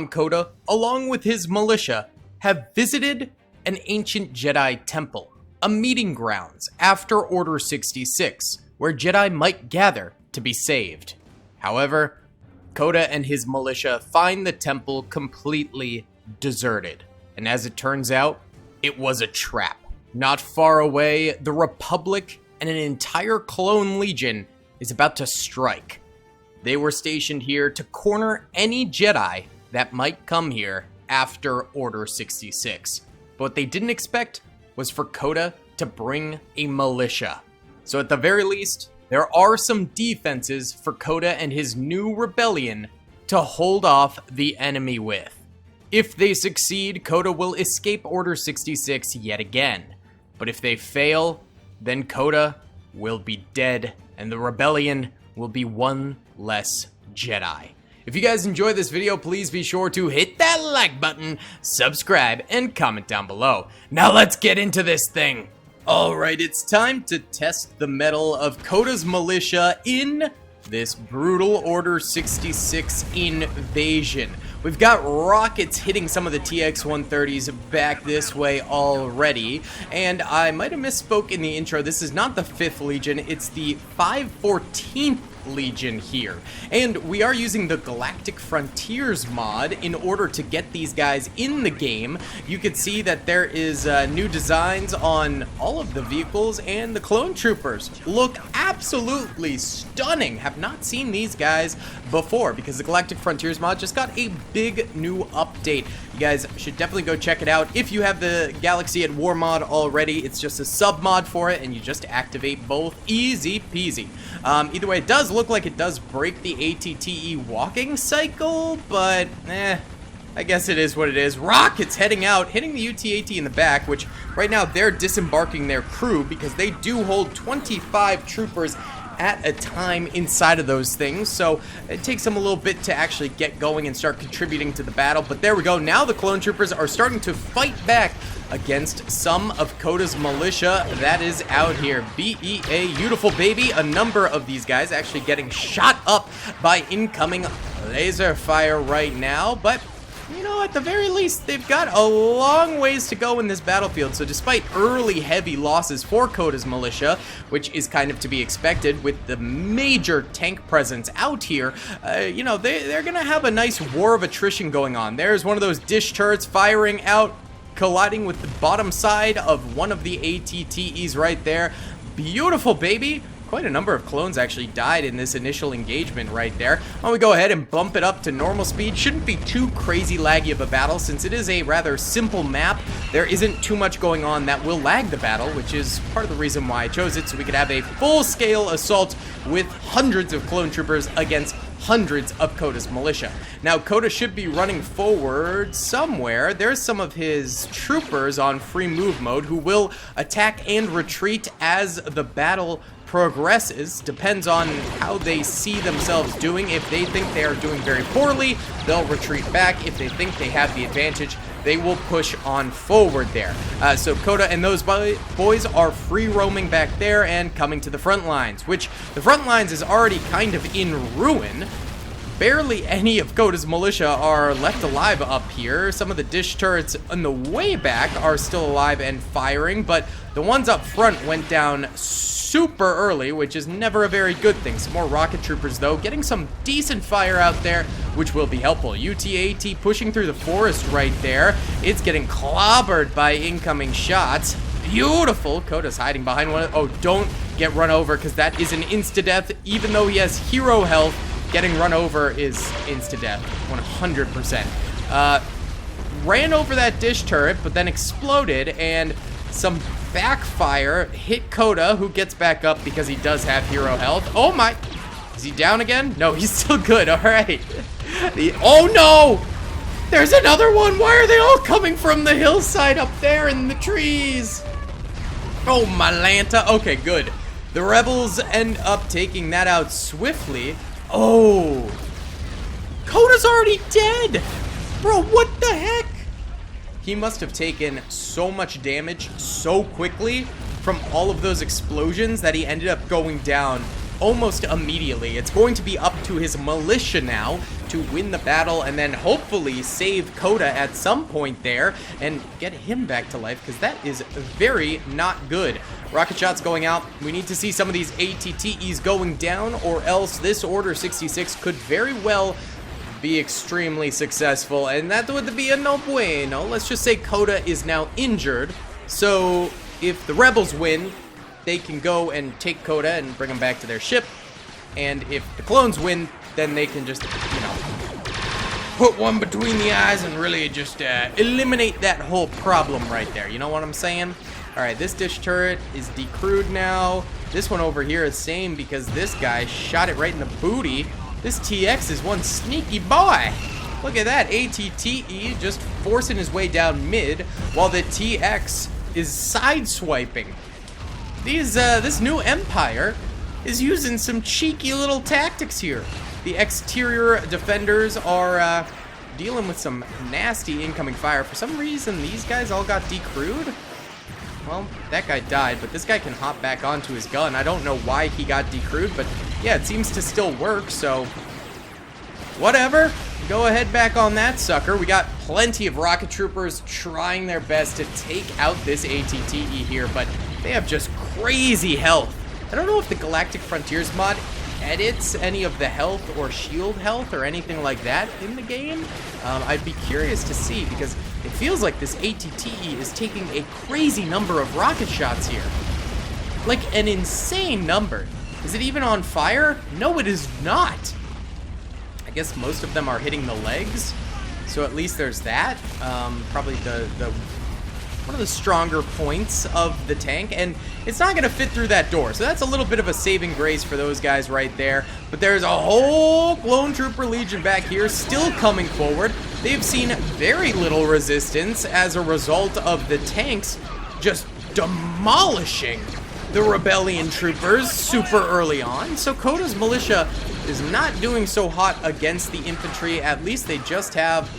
Kota, along with his militia, have visited an ancient Jedi Temple, a meeting grounds after Order 66, where Jedi might gather to be saved. However, Kota and his militia find the temple completely deserted, and as it turns out, it was a trap. Not far away, the Republic and an entire clone legion is about to strike. They were stationed here to corner any Jedi that might come here after Order 66. But what they didn't expect was for Kota to bring a militia. So at the very least, there are some defenses for Kota and his new rebellion to hold off the enemy with. If they succeed, Kota will escape Order 66 yet again. But if they fail, then Kota will be dead, and the rebellion will be one less Jedi. If you guys enjoyed this video, please be sure to hit that like button, subscribe, and comment down below. Now let's get into this thing. Alright, it's time to test the mettle of Kota's militia in this brutal Order 66 invasion. We've got rockets hitting some of the TX-130s back this way already, and I might have misspoke in the intro. This is not the 5th Legion, it's the 514th Legion here, and we are using the Galactic Frontiers mod in order to get these guys in the game. You can see that there is new designs on all of the vehicles, and the clone troopers look absolutely stunning. Have not seen these guys before because the Galactic Frontiers mod just got a big new update. You guys should definitely go check it out. If you have the Galaxy at War mod already, it's just a sub mod for it, and you just activate both. Easy peasy. Either way, it does look like it does break the ATTE walking cycle, but I guess it is what it is. Rockets heading out, hitting the UTAT in the back, which right now they're disembarking their crew because they do hold 25 troopers at a time inside of those things, so it takes them a little bit to actually get going and start contributing to the battle. But there we go. Now the clone troopers are starting to fight back against some of Kota's militia that is out here. BEA, beautiful baby. A number of these guys actually getting shot up by incoming laser fire right now, but you know, at the very least, they've got a long ways to go in this battlefield. So despite early heavy losses for Kota's militia, which is kind of to be expected with the major tank presence out here, you know, they're going to have a nice war of attrition going on. There's one of those dish turrets firing out, colliding with the bottom side of one of the ATTEs right there. Beautiful, baby. Quite a number of clones actually died in this initial engagement right there. Why don't we go ahead and bump it up to normal speed? Shouldn't be too crazy laggy of a battle since it is a rather simple map. There isn't too much going on that will lag the battle, which is part of the reason why I chose it, so we could have a full-scale assault with hundreds of clone troopers against hundreds of Kota's militia. Now, Kota should be running forward somewhere. There's some of his troopers on free move mode who will attack and retreat as the battle progresses. Depends on how they see themselves doing. If they think they are doing very poorly, they'll retreat back. If they think they have the advantage, they will push on forward there. So Kota and those boys are free roaming back there and coming to the front lines, which the front lines is already kind of in ruin. Barely any of Kota's militia are left alive up here. Some of the dish turrets on the way back are still alive and firing, but the ones up front went down super early, which is never a very good thing. Some more rocket troopers, though, getting some decent fire out there, which will be helpful. UTAT pushing through the forest right there. It's getting clobbered by incoming shots. Beautiful. Kota's hiding behind one. Oh, don't get run over, because that is an insta-death. Even though he has hero health, getting run over is insta-death, 100%. Ran over that dish turret, but then exploded, and some backfire hit Kota, who gets back up because he does have hero health. Oh my! Is he down again? No, he's still good. All right. Oh no! There's another one! Why are they all coming from the hillside up there in the trees? Oh, my Lanta. Okay, good. The rebels end up taking that out swiftly. Oh. Kota's already dead! Bro, what the heck? He must have taken so much damage so quickly from all of those explosions that he ended up going down almost immediately. It's going to be up to his militia now to win the battle and then hopefully save Kota at some point there and get him back to life, because that is very not good. Rocket shots going out. We need to see some of these ATTEs going down, or else this Order 66 could very well be extremely successful, and that would be a no bueno. Let's just say Kota is now injured, so if the rebels win, they can go and take Kota and bring him back to their ship, and if the clones win, then they can just, you know, put one between the eyes and really just eliminate that whole problem right there. You know what I'm saying? Alright, this dish turret is decrewed now. This one over here is same, because this guy shot it right in the booty. This TX is one sneaky boy. Look at that, ATTE just forcing his way down mid, while the TX is sideswiping. This new Empire is using some cheeky little tactics here. The exterior defenders are dealing with some nasty incoming fire. For some reason, these guys all got decrewed. Well, that guy died, but this guy can hop back onto his gun. I don't know why he got decrewed, but yeah, it seems to still work, so whatever. Go ahead back on that sucker. We got plenty of rocket troopers trying their best to take out this ATTE here, but they have just crazy health. I don't know if the Galactic Frontiers mod edits any of the health or shield health or anything like that in the game. I'd be curious to see, because it feels like this ATTE is taking a crazy number of rocket shots here. Like an insane number. Is it even on fire? No, it is not. I guess most of them are hitting the legs, so at least there's that. Probably the one of the stronger points of the tank, and it's not going to fit through that door, so that's a little bit of a saving grace for those guys right there. But there's a whole clone trooper legion back here still coming forward. They've seen very little resistance as a result of the tanks just demolishing the rebellion troopers super early on. So Kota's militia is not doing so hot against the infantry. At least they just have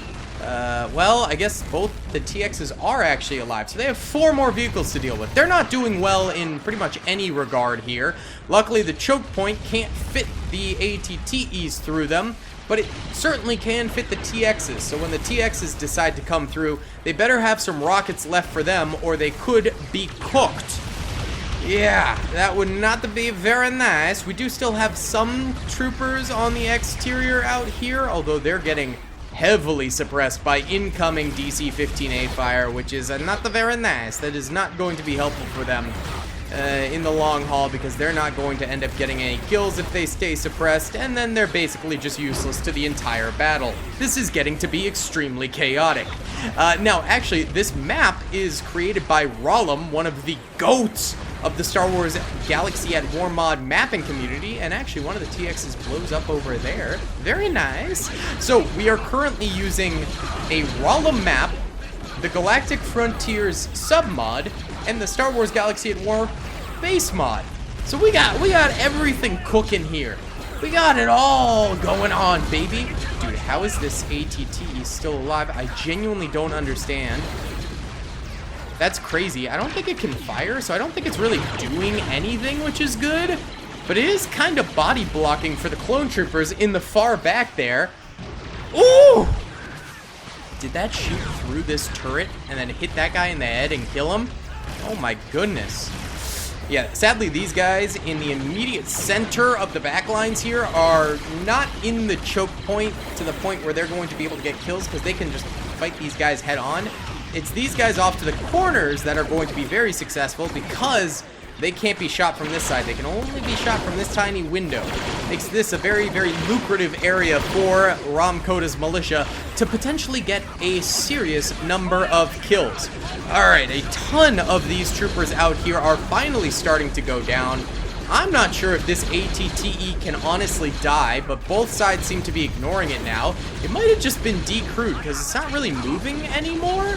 well, I guess both the TXs are actually alive, so they have 4 more vehicles to deal with. They're not doing well in pretty much any regard here. Luckily, the choke point can't fit the ATTEs through them, but it certainly can fit the TXs. So when the TXs decide to come through, they better have some rockets left for them, or they could be cooked. Yeah, that would not be very nice. We do still have some troopers on the exterior out here, although they're getting heavily suppressed by incoming DC-15A fire, which is not very nice. That is not going to be helpful for them in the long haul, because they're not going to end up getting any kills if they stay suppressed, and then they're basically just useless to the entire battle. This is getting to be extremely chaotic. Now, actually, this map is created by Rollum, one of the GOATs of the Star Wars Galaxy at War mod mapping community, and actually one of the TXs blows up over there. Very nice. So we are currently using a Rollum map, the Galactic Frontiers submod, and the Star Wars Galaxy at War base mod. So we got everything cooking here. We got it all going on, baby. Dude, how is this ATTE still alive? I genuinely don't understand. That's crazy. I don't think it can fire, so I don't think it's really doing anything, which is good. But it is kind of body blocking for the clone troopers in the far back there. Ooh! Did that shoot through this turret and then hit that guy in the head and kill him? Oh my goodness. Yeah, sadly, these guys in the immediate center of the backlines here are not in the choke point to the point where they're going to be able to get kills, because they can just fight these guys head on. It's these guys off to the corners that are going to be very successful, because they can't be shot from this side. They can only be shot from this tiny window. Makes this a very, very lucrative area for Ram Kota's militia to potentially get a serious number of kills. Alright, a ton of these troopers out here are finally starting to go down. I'm not sure if this ATTE can honestly die, but both sides seem to be ignoring it now. It might have just been decrewed, because it's not really moving anymore,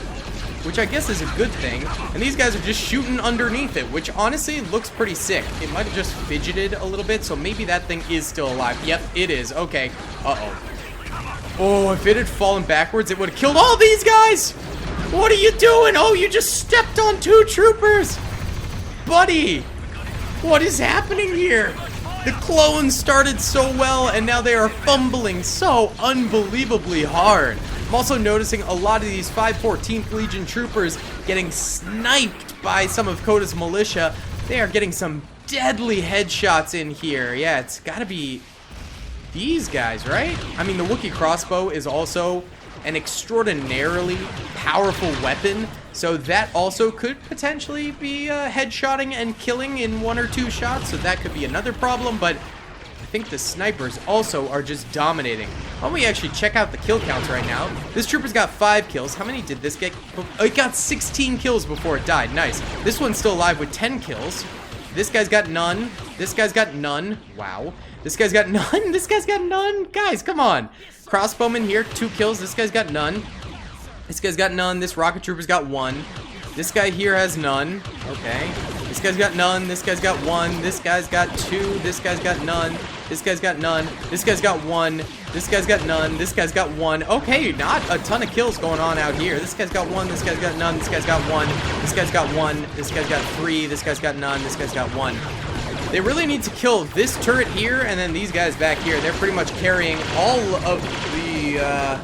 which I guess is a good thing. And these guys are just shooting underneath it, which honestly looks pretty sick. It might have just fidgeted a little bit, so maybe that thing is still alive. Yep, it is. Okay. Uh-oh. Oh, if it had fallen backwards, it would have killed all these guys! What are you doing? Oh, you just stepped on 2 troopers! Buddy! What is happening here? The clones started so well, and now they are fumbling so unbelievably hard. I'm also noticing a lot of these 514th Legion troopers getting sniped by some of Kota's militia. They are getting some deadly headshots in here. Yeah, it's gotta be these guys, right? I mean, the Wookiee crossbow is also an extraordinarily powerful weapon, so that also could potentially be headshotting and killing in 1 or 2 shots, so that could be another problem, but I think the snipers also are just dominating. Why don't we actually check out the kill counts right now? This trooper's got 5 kills. How many did this get? Oh, it got 16 kills before it died. Nice. This one's still alive with 10 kills. This guy's got none. This guy's got none. Wow. This guy's got none. This guy's got none. Guys, come on. Crossbowman here, 2 kills. This guy's got none. This guy's got none. This rocket trooper's got 1. This guy here has none. Okay. This guy's got none. This guy's got 1. This guy's got 2. This guy's got none. This guy's got none. This guy's got 1. This guy's got none. This guy's got 1. Okay, not a ton of kills going on out here. This guy's got 1. This guy's got none. This guy's got 1. This guy's got 1. This guy's got 3. This guy's got none. This guy's got 1. They really need to kill this turret here and then these guys back here. They're pretty much carrying all of the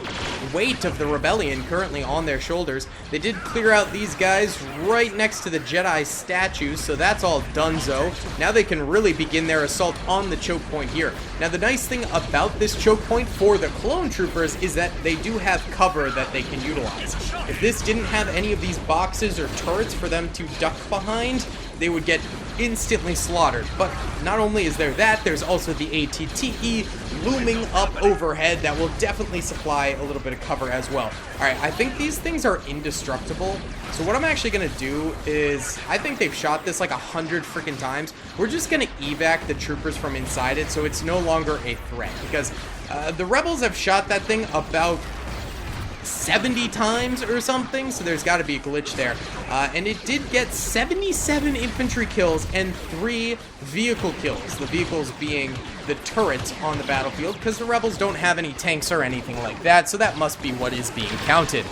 weight of the rebellion currently on their shoulders. They did clear out these guys right next to the Jedi statues, so that's all donezo. Now they can really begin their assault on the choke point here. Now the nice thing about this choke point for the clone troopers is that they do have cover that they can utilize. If this didn't have any of these boxes or turrets for them to duck behind, they would get instantly slaughtered. But not only is there that, there's also the ATTE looming up overhead that will definitely supply a little bit of cover as well. Alright, I think these things are indestructible. So what I'm actually going to do is, I think they've shot this like 100 freaking times. We're just going to evac the troopers from inside it so it's no longer a threat. Because the rebels have shot that thing about 70 times or something, so there's got to be a glitch there. And it did get 77 infantry kills and 3 vehicle kills. The vehicles being the turrets on the battlefield, because the rebels don't have any tanks or anything like that, so that must be what is being counted.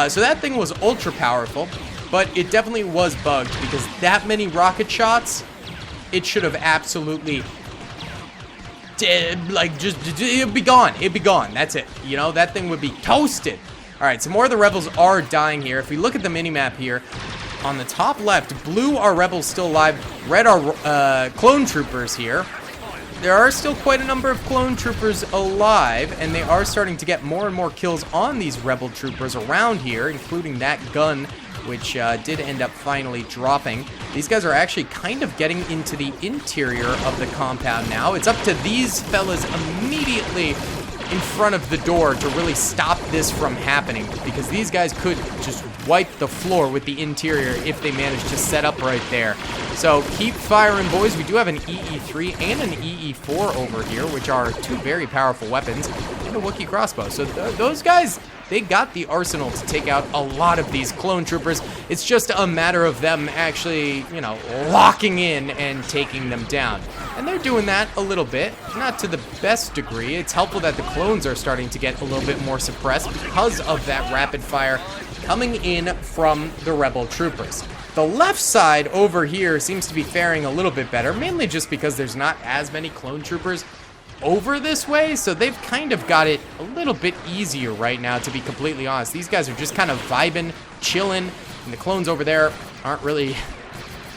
So that thing was ultra powerful, but it definitely was bugged, because that many rocket shots, it should have absolutely it'd be gone. It'd be gone. That's it. You know, that thing would be toasted. Alright, so more of the rebels are dying here. If we look at the minimap here, on the top left, blue are rebels still alive, red are clone troopers here. There are still quite a number of clone troopers alive, and they are starting to get more and more kills on these rebel troopers around here, including that gun, which did end up finally dropping. These guys are actually kind of getting into the interior of the compound now. It's up to these fellas immediately in front of the door to really stop this from happening, because these guys could just wipe the floor with the interior if they manage to set up right there. So keep firing, boys. We do have an EE3 and an EE4 over here, which are 2 very powerful weapons, and a Wookiee crossbow. So those guys, they got the arsenal to take out a lot of these clone troopers. It's just a matter of them actually, you know, locking in and taking them down. And they're doing that a little bit, not to the best degree. It's helpful that the clones are starting to get a little bit more suppressed because of that rapid fire coming in from the rebel troopers. The left side over here seems to be faring a little bit better, mainly just because there's not as many clone troopers over this way, so they've kind of got it a little bit easier right now, to be completely honest. These guys are just kind of vibing, chilling, and the clones over there aren't really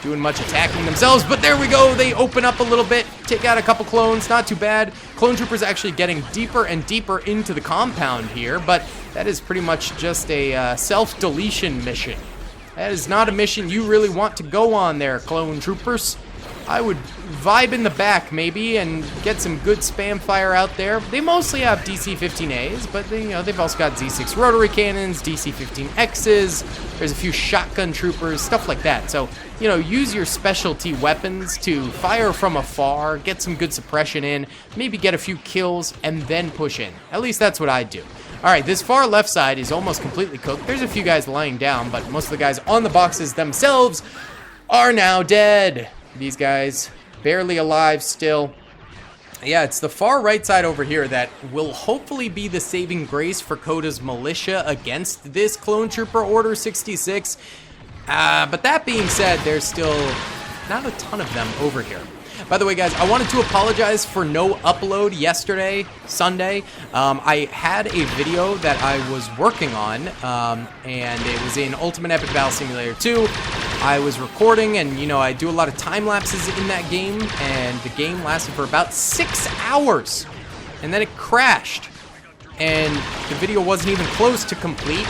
doing much attacking themselves, but there we go. They open up a little bit, take out a couple clones, not too bad. Clone troopers actually getting deeper and deeper into the compound here, but that is pretty much just a self-deletion mission. That is not a mission you really want to go on there, clone troopers. I would vibe in the back maybe and get some good spam fire out there. They mostly have DC-15As, but they, you know, they've also got Z6 rotary cannons, DC-15Xs. There's a few shotgun troopers, stuff like that. So, you know, use your specialty weapons to fire from afar, get some good suppression in, maybe get a few kills, and then push in. At least that's what I do. Alright, this far left side is almost completely cooked. There's a few guys lying down, but most of the guys on the boxes themselves are now dead. These guys barely alive still. Yeah, it's the far right side over here that will hopefully be the saving grace for Kota's militia against this clone trooper Order 66. But that being said, there's still not a ton of them over here. By the way, guys, I wanted to apologize for no upload yesterday, Sunday. I had a video that I was working on, and it was in Ultimate Epic Battle Simulator 2. I was recording, and, you know, I do a lot of time lapses in that game, and the game lasted for about 6 hours, and then it crashed, and the video wasn't even close to complete.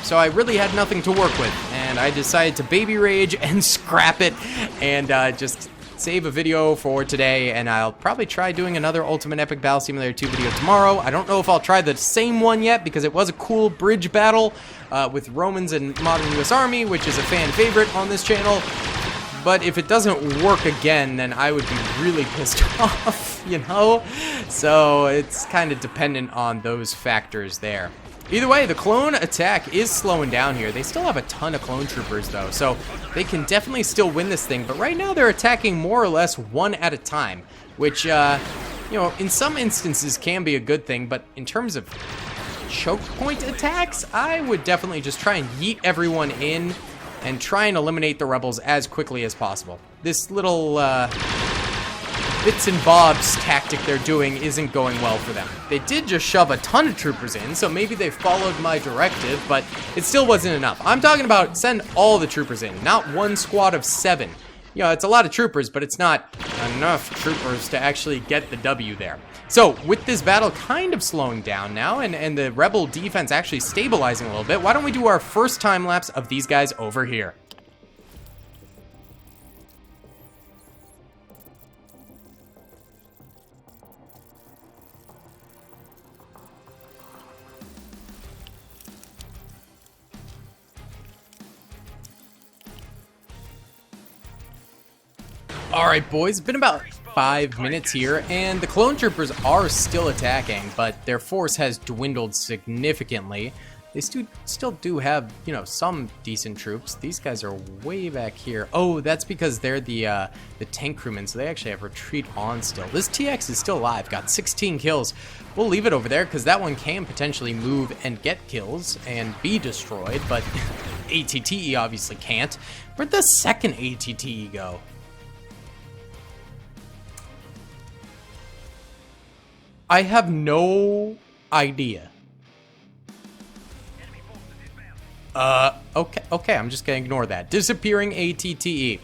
So I really had nothing to work with, and I decided to baby rage and scrap it, and just save a video for today, and I'll probably try doing another Ultimate Epic Battle Simulator 2 video tomorrow. I don't know if I'll try the same one yet, because it was a cool bridge battle with Romans and Modern US Army, which is a fan favorite on this channel. But if it doesn't work again, then I would be really pissed off, you know? So it's kind of dependent on those factors there. Either way, the clone attack is slowing down here. They still have a ton of clone troopers, though, so they can definitely still win this thing. But right now, they're attacking more or less one at a time, which, you know, in some instances can be a good thing. But in terms of choke point attacks, I would definitely just try and yeet everyone in and try and eliminate the rebels as quickly as possible. This little bits and bobs tactic they're doing isn't going well for them. They did just shove a ton of troopers in, so maybe they followed my directive, but it still wasn't enough. I'm talking about send all the troopers in, not one squad of 7. You know, it's a lot of troopers, but it's not enough troopers to actually get the W there. So, with this battle kind of slowing down now, and the rebel defense actually stabilizing a little bit, why don't we do our first time lapse of these guys over here? Alright, boys, it's been about 5 minutes here, and the clone troopers are still attacking, but their force has dwindled significantly. They still do have, you know, some decent troops. These guys are way back here. Oh, that's because they're the tank crewmen, so they actually have retreat on still. This TX is still alive, got 16 kills. We'll leave it over there, because that one can potentially move and get kills and be destroyed, but ATTE obviously can't. Where'd the second ATTE go? I have no idea. Okay, I'm just gonna ignore that. Disappearing ATTE.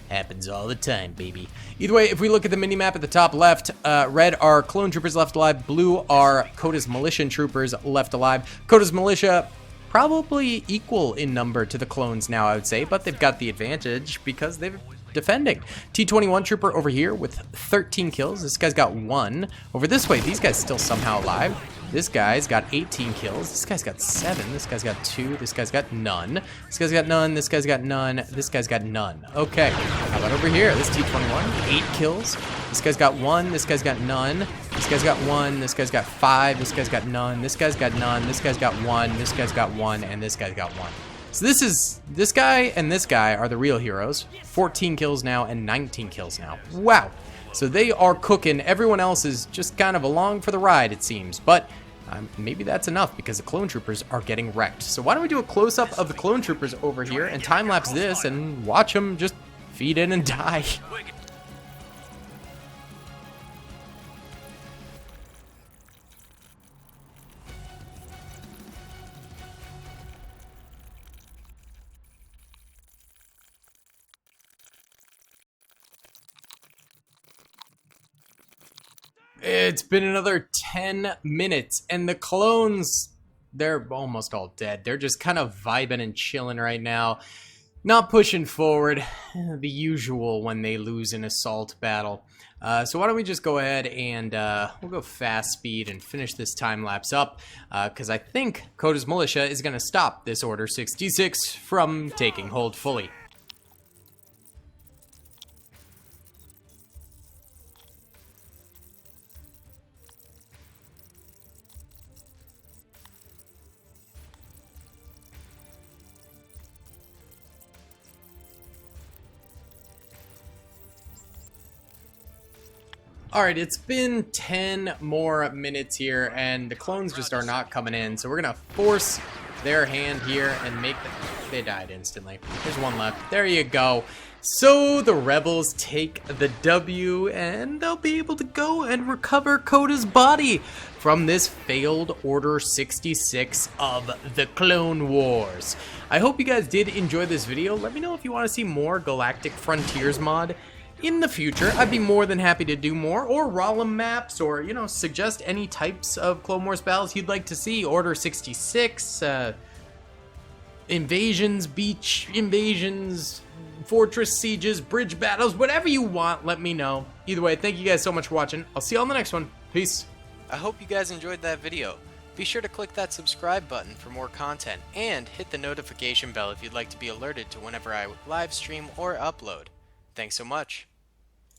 Happens all the time, baby. Either way, if we look at the minimap at the top left, red are clone troopers left alive, blue are Kota's militia troopers left alive. Kota's militia probably equal in number to the clones now, I would say, but they've got the advantage because they've defending. T-21 trooper over here with 13 kills. This guy's got 1. Over this way, these guys still somehow alive. This guy's got 18 kills. This guy's got 7. This guy's got 2. This guy's got none. This guy's got none. This guy's got none. This guy's got none. Okay. How about over here? This T-21, 8 kills. This guy's got 1. This guy's got none. This guy's got 1. This guy's got 5. This guy's got none. This guy's got none. This guy's got 1. This guy's got 1. And this guy's got 1. So this guy and this guy are the real heroes. 14 kills now and 19 kills now. Wow. So they are cooking. Everyone else is just kind of along for the ride, it seems. But maybe that's enough because the clone troopers are getting wrecked. So why don't we do a close-up of the clone troopers over here and time-lapse this and watch them just feed in and die. It's been another 10 minutes, and the clones, they're almost all dead. They're just kind of vibing and chilling right now. Not pushing forward, the usual when they lose an assault battle. So why don't we just go ahead and we'll go fast speed and finish this time lapse up, because I think Kota's militia is going to stop this Order 66 from taking hold fully. Alright, it's been 10 more minutes here, and the clones just are not coming in, so we're gonna force their hand here and make them... They died instantly. There's one left. There you go. So the rebels take the W, and they'll be able to go and recover Kota's body from this failed Order 66 of the Clone Wars. I hope you guys did enjoy this video. Let me know if you want to see more Galactic Frontiers mod in the future. I'd be more than happy to do more, or Rollum maps, or, you know, suggest any types of Clone Wars battles you'd like to see. Order 66, invasions, beach invasions, fortress sieges, bridge battles, whatever you want, let me know. Either way, thank you guys so much for watching. I'll see you on the next one. Peace. I hope you guys enjoyed that video. Be sure to click that subscribe button for more content, and hit the notification bell if you'd like to be alerted to whenever I live stream or upload. Thanks so much.